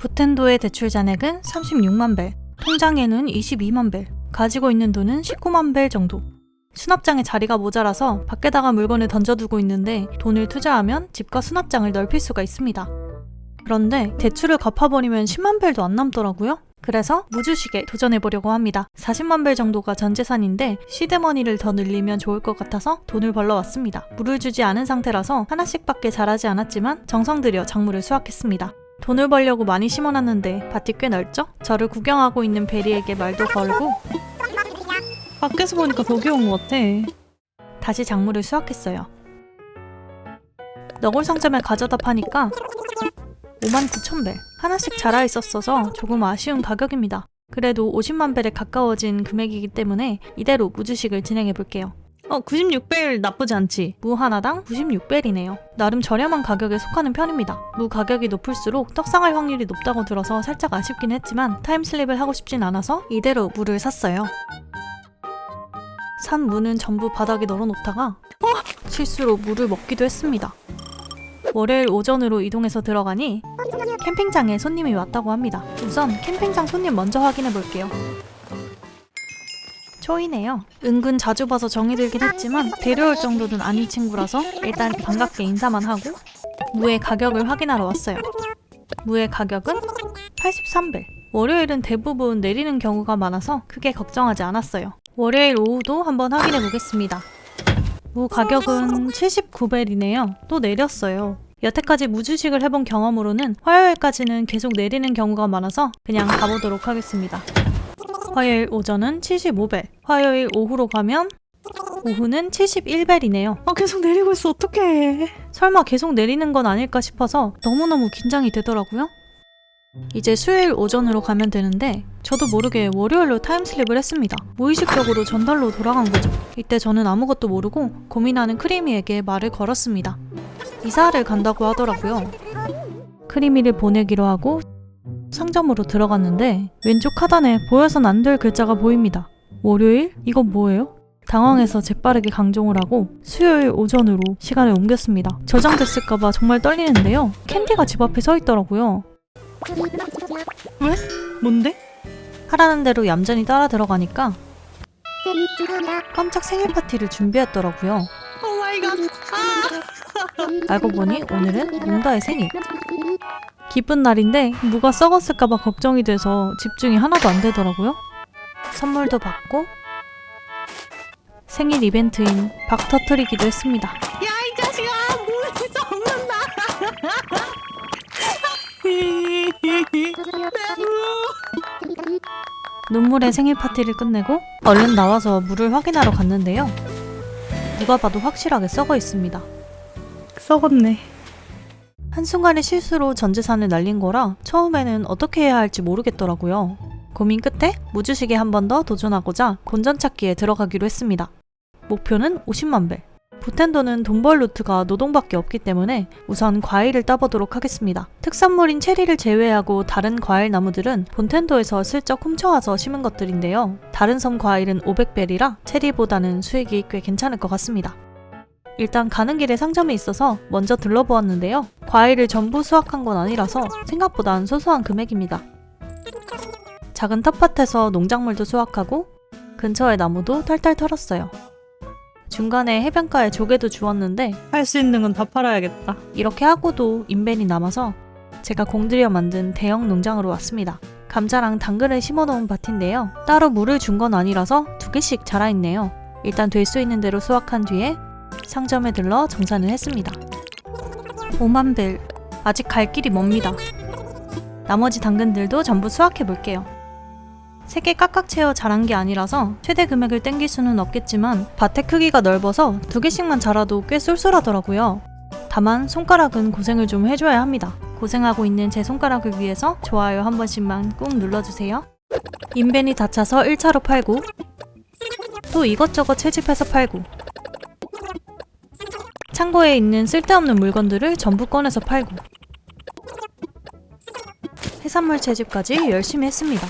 부텐도의 대출 잔액은 36만 벨, 통장에는 22만 벨, 가지고 있는 돈은 19만 벨 정도. 수납장에 자리가 모자라서 밖에다가 물건을 던져두고 있는데 돈을 투자하면 집과 수납장을 넓힐 수가 있습니다. 그런데 대출을 갚아버리면 10만 벨도 안 남더라고요. 그래서 무주식에 도전해보려고 합니다. 40만 벨 정도가 전 재산인데 시드머니를 더 늘리면 좋을 것 같아서 돈을 벌러 왔습니다. 물을 주지 않은 상태라서 하나씩밖에 자라지 않았지만 정성 들여 작물을 수확했습니다. 돈을 벌려고 많이 심어놨는데 밭이 꽤 넓죠? 저를 구경하고 있는 베리에게 말도 걸고 밖에서 보니까 더 귀여운 것 같아. 다시 작물을 수확했어요. 너굴 상점에 가져다 파니까 59,000벨. 하나씩 자라 있었어서 조금 아쉬운 가격입니다. 그래도 50만 벨에 가까워진 금액이기 때문에 이대로 무주식을 진행해 볼게요. 96벨 나쁘지 않지. 무 하나당 96벨이네요. 나름 저렴한 가격에 속하는 편입니다. 무 가격이 높을수록 떡상할 확률이 높다고 들어서 살짝 아쉽긴 했지만 타임슬립을 하고 싶진 않아서 이대로 무를 샀어요. 산 무는 전부 바닥에 널어놓다가 실수로 무를 먹기도 했습니다. 월요일 오전으로 이동해서 들어가니 캠핑장에 손님이 왔다고 합니다. 우선 캠핑장 손님 먼저 확인해 볼게요. 초이네요. 은근 자주 봐서 정이 들긴 했지만 데려올 정도는 아닌 친구라서 일단 반갑게 인사만 하고 무의 가격을 확인하러 왔어요. 무의 가격은 83벨. 월요일은 대부분 내리는 경우가 많아서 크게 걱정하지 않았어요. 월요일 오후도 한번 확인해 보겠습니다. 무 가격은 79벨이네요. 또 내렸어요. 여태까지 무주식을 해본 경험으로는 화요일까지는 계속 내리는 경우가 많아서 그냥 가보도록 하겠습니다. 화요일 오전은 75벨, 화요일 오후로 가면 오후는 71벨이네요. 계속 내리고 있어. 어떡해. 설마 계속 내리는 건 아닐까 싶어서 너무너무 긴장이 되더라고요. 이제 수요일 오전으로 가면 되는데 저도 모르게 월요일로 타임슬립을 했습니다. 무의식적으로 전달로 돌아간 거죠. 이때 저는 아무것도 모르고 고민하는 크리미에게 말을 걸었습니다. 이사를 간다고 하더라고요. 크리미를 보내기로 하고 상점으로 들어갔는데 왼쪽 하단에 보여선 안 될 글자가 보입니다. 월요일? 이건 뭐예요? 당황해서 재빠르게 강종을 하고 수요일 오전으로 시간을 옮겼습니다. 저장됐을까봐 정말 떨리는데요. 캔디가 집 앞에 서 있더라고요. 왜? 뭔데? 하라는 대로 얌전히 따라 들어가니까 깜짝 생일 파티를 준비했더라고요. 오 마이 갓. 알고 보니 오늘은 롱다의 생일. 기쁜 날인데 무가 썩었을까봐 걱정이 돼서 집중이 하나도 안 되더라고요. 선물도 받고 생일 이벤트인 박 터트리기도 했습니다. 야 이 자식아 물이 썩는다. 눈물의 생일 파티를 끝내고 얼른 나와서 물을 확인하러 갔는데요. 누가 봐도 확실하게 썩어 있습니다. 썩었네. 한순간의 실수로 전 재산을 날린 거라 처음에는 어떻게 해야 할지 모르겠더라고요. 고민 끝에 무주식에 한 번 더 도전하고자 본전찾기에 들어가기로 했습니다. 목표는 50만 벨. 부텐도는 돈 벌 루트가 노동밖에 없기 때문에 우선 과일을 따보도록 하겠습니다. 특산물인 체리를 제외하고 다른 과일 나무들은 본텐도에서 슬쩍 훔쳐와서 심은 것들인데요. 다른 섬 과일은 500벨이라 체리보다는 수익이 꽤 괜찮을 것 같습니다. 일단 가는 길에 상점이 있어서 먼저 들러보았는데요. 과일을 전부 수확한 건 아니라서 생각보단 소소한 금액입니다. 작은 텃밭에서 농작물도 수확하고 근처의 나무도 탈탈 털었어요. 중간에 해변가에 조개도 주웠는데 할 수 있는 건 다 팔아야겠다. 이렇게 하고도 인벤이 남아서 제가 공들여 만든 대형 농장으로 왔습니다. 감자랑 당근을 심어놓은 밭인데요. 따로 물을 준 건 아니라서 2개씩 자라있네요. 일단 될 수 있는 대로 수확한 뒤에 상점에 들러 정산을 했습니다. 5만 벨. 아직 갈 길이 멉니다. 나머지 당근들도 전부 수확해볼게요. 3개 깍깍 채워 자란 게 아니라서 최대 금액을 땡길 수는 없겠지만 밭의 크기가 넓어서 2개씩만 자라도 꽤 쏠쏠하더라고요. 다만 손가락은 고생을 좀 해줘야 합니다. 고생하고 있는 제 손가락을 위해서 좋아요 한 번씩만 꾹 눌러주세요. 인벤이 다 차서 1차로 팔고 또 이것저것 채집해서 팔고 창고에 있는 쓸데없는 물건들을 전부 꺼내서 팔고 해산물 채집까지 열심히 했습니다.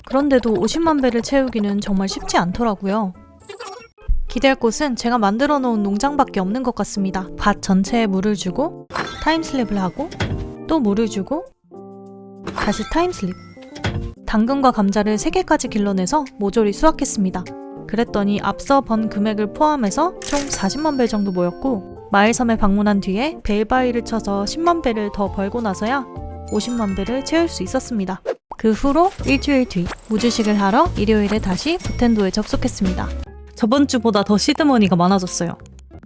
그런데도 50만 벨을 채우기는 정말 쉽지 않더라고요. 기댈 곳은 제가 만들어 놓은 농장밖에 없는 것 같습니다. 밭 전체에 물을 주고 타임슬립을 하고 또 물을 주고 다시 타임슬립. 당근과 감자를 3개까지 길러내서 모조리 수확했습니다. 그랬더니 앞서 번 금액을 포함해서 총 40만 벨 정도 모였고 마일섬에 방문한 뒤에 벨바위를 쳐서 10만 벨을 더 벌고 나서야 50만 벨을 채울 수 있었습니다. 그 후로 일주일 뒤 무주식을 하러 일요일에 다시 부텐도에 접속했습니다. 저번 주보다 더 시드머니가 많아졌어요.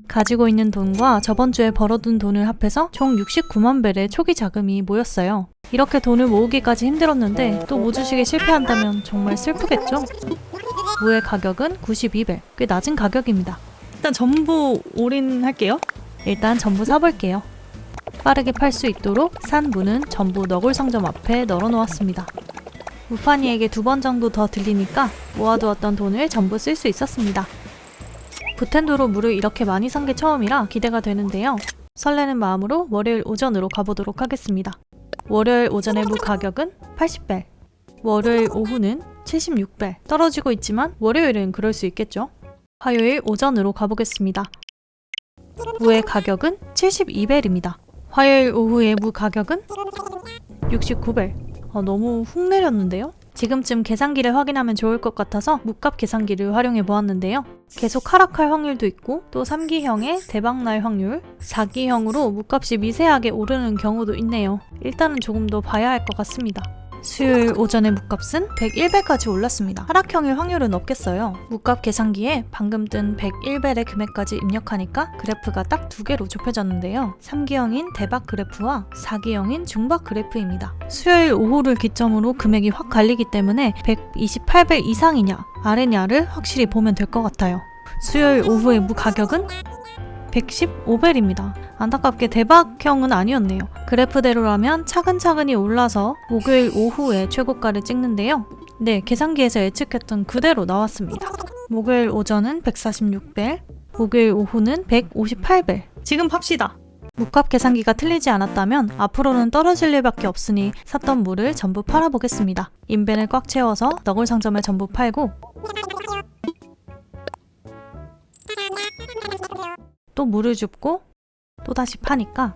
가지고 있는 돈과 저번 주에 벌어둔 돈을 합해서 총 69만 벨의 초기 자금이 모였어요. 이렇게 돈을 모으기까지 힘들었는데 또 무주식에 실패한다면 정말 슬프겠죠? 무의 가격은 92벨, 꽤 낮은 가격입니다. 일단 전부 올인할게요. 일단 전부 사볼게요. 빠르게 팔 수 있도록 산 무는 전부 너굴 상점 앞에 널어놓았습니다. 무파니에게 2번 정도 더 들리니까 모아두었던 돈을 전부 쓸 수 있었습니다. 부텐도로 물을 이렇게 많이 산 게 처음이라 기대가 되는데요. 설레는 마음으로 월요일 오전으로 가보도록 하겠습니다. 월요일 오전의 무 가격은 80벨, 월요일 오후는 76벨. 떨어지고 있지만 월요일은 그럴 수 있겠죠. 화요일 오전으로 가보겠습니다. 무의 가격은 72벨입니다. 화요일 오후의 무 가격은 69벨. 너무 훅 내렸는데요? 지금쯤 계산기를 확인하면 좋을 것 같아서 무값 계산기를 활용해 보았는데요. 계속 하락할 확률도 있고 또 3기형의 대박날 확률, 4기형으로 무값이 미세하게 오르는 경우도 있네요. 일단은 조금 더 봐야 할 것 같습니다. 수요일 오전의 무값은 101벨까지 올랐습니다. 하락형일 확률은 없겠어요. 무값 계산기에 방금 뜬 101벨의 금액까지 입력하니까 그래프가 딱 2개로 좁혀졌는데요. 3기형인 대박 그래프와 4기형인 중박 그래프입니다. 수요일 오후를 기점으로 금액이 확 갈리기 때문에 128벨 이상이냐 아래냐를 확실히 보면 될 것 같아요. 수요일 오후의 무 가격은 115벨입니다. 안타깝게 대박형은 아니었네요. 그래프대로라면 차근차근히 올라서 목요일 오후에 최고가를 찍는데요. 네, 계산기에서 예측했던 그대로 나왔습니다. 목요일 오전은 146벨, 목요일 오후는 158벨. 지금 팝시다. 무값 계산기가 틀리지 않았다면 앞으로는 떨어질 일밖에 없으니 샀던 물을 전부 팔아보겠습니다. 인벤을 꽉 채워서 너굴 상점에 전부 팔고 또 물을 줍고 또 다시 파니까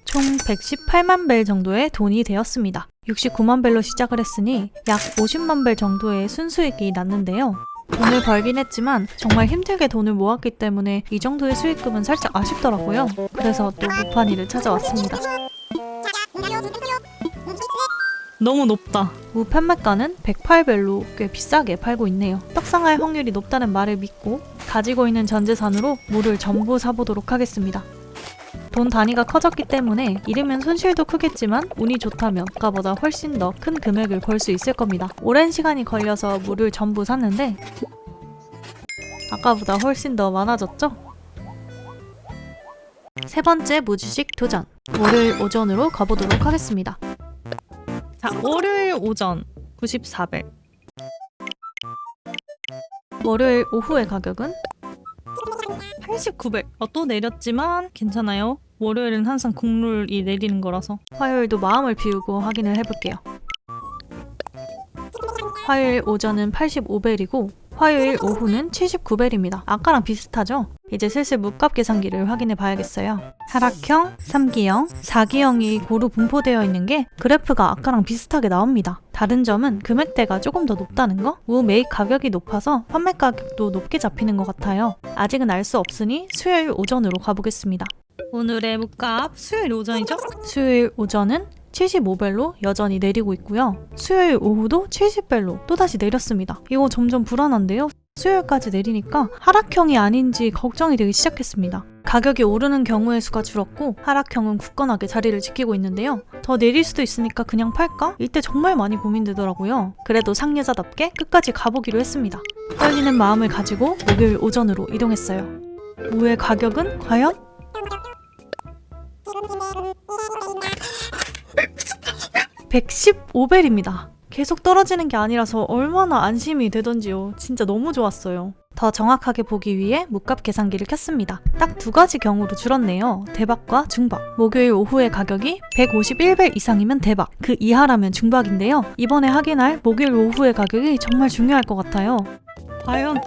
총 118만 벨 정도의 돈이 되었습니다. 69만 벨로 시작을 했으니 약 50만 벨 정도의 순수익이 났는데요. 돈을 벌긴 했지만 정말 힘들게 돈을 모았기 때문에 이 정도의 수익금은 살짝 아쉽더라고요. 그래서 또 무파니를 찾아왔습니다. 너무 높다. 무 판매가는 108벨로 꽤 비싸게 팔고 있네요. 떡상할 확률이 높다는 말을 믿고 가지고 있는 전 재산으로 무를 전부 사보도록 하겠습니다. 돈 단위가 커졌기 때문에 잃으면 손실도 크겠지만 운이 좋다면 아까보다 훨씬 더 큰 금액을 벌 수 있을 겁니다. 오랜 시간이 걸려서 무를 전부 샀는데 아까보다 훨씬 더 많아졌죠? 세 번째 무주식 도전. 월요일 오전으로 가보도록 하겠습니다. 자, 월요일 오전 94벨. 월요일 오후의 가격은 89벨. 또 내렸지만 괜찮아요. 월요일은 항상 국룰이 내리는 거라서. 화요일도 마음을 비우고 확인을 해볼게요. 화요일 오전은 85벨이고 화요일 오후는 79벨입니다. 아까랑 비슷하죠? 이제 슬슬 무값 계산기를 확인해 봐야겠어요. 하락형, 3기형, 4기형이 고루 분포되어 있는 게 그래프가 아까랑 비슷하게 나옵니다. 다른 점은 금액대가 조금 더 높다는 거? 무 매입 가격이 높아서 판매 가격도 높게 잡히는 것 같아요. 아직은 알 수 없으니 수요일 오전으로 가보겠습니다. 오늘의 무값 수요일 오전이죠? 수요일 오전은 75벨로 여전히 내리고 있고요. 수요일 오후도 70벨로 또다시 내렸습니다. 이거 점점 불안한데요? 수요일까지 내리니까 하락형이 아닌지 걱정이 되기 시작했습니다. 가격이 오르는 경우의 수가 줄었고 하락형은 굳건하게 자리를 지키고 있는데요. 더 내릴 수도 있으니까 그냥 팔까? 이때 정말 많이 고민되더라고요. 그래도 상여자답게 끝까지 가보기로 했습니다. 떨리는 마음을 가지고 목요일 오전으로 이동했어요. 무의 가격은 과연? 115벨입니다. 계속 떨어지는 게 아니라서 얼마나 안심이 되던지요. 진짜 너무 좋았어요. 더 정확하게 보기 위해 무값 계산기를 켰습니다. 딱 2가지 경우로 줄었네요. 대박과 중박. 목요일 오후의 가격이 151벨 이상이면 대박, 그 이하라면 중박인데요. 이번에 확인할 목요일 오후의 가격이 정말 중요할 것 같아요. 과연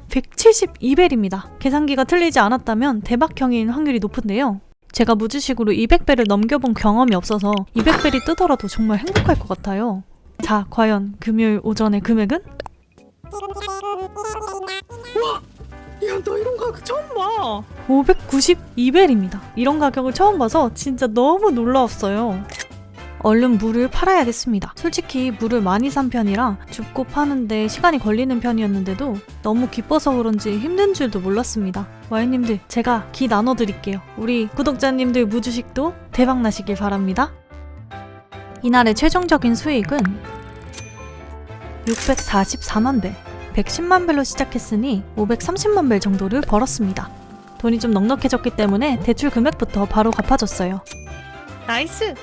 172벨입니다. 계산기가 틀리지 않았다면 대박형인 확률이 높은데요. 제가 무주식으로 200벨을 넘겨본 경험이 없어서 200벨이 뜨더라도 정말 행복할 것 같아요. 자, 과연 금요일 오전의 금액은? 와! 야, 나 이런 가격 처음 봐! 592벨입니다. 이런 가격을 처음 봐서 진짜 너무 놀라웠어요. 얼른 물을 팔아야겠습니다. 솔직히 물을 많이 산 편이라 줍고 파는데 시간이 걸리는 편이었는데도 너무 기뻐서 그런지 힘든 줄도 몰랐습니다. 와인님들, 제가 기 나눠드릴게요. 우리 구독자님들 무주식도 대박 나시길 바랍니다. 이날의 최종적인 수익은 644만 벨, 110만 벨로 시작했으니 530만 벨 정도를 벌었습니다. 돈이 좀 넉넉해졌기 때문에 대출 금액부터 바로 갚아줬어요. 나이스!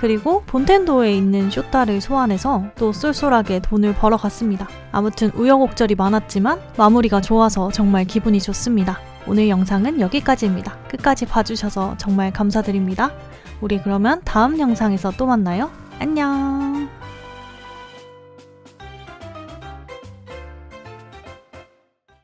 그리고 본텐도에 있는 쇼타를 소환해서 또 쏠쏠하게 돈을 벌어갔습니다. 아무튼 우여곡절이 많았지만 마무리가 좋아서 정말 기분이 좋습니다. 오늘 영상은 여기까지입니다. 끝까지 봐주셔서 정말 감사드립니다. 우리 그러면 다음 영상에서 또 만나요. 안녕!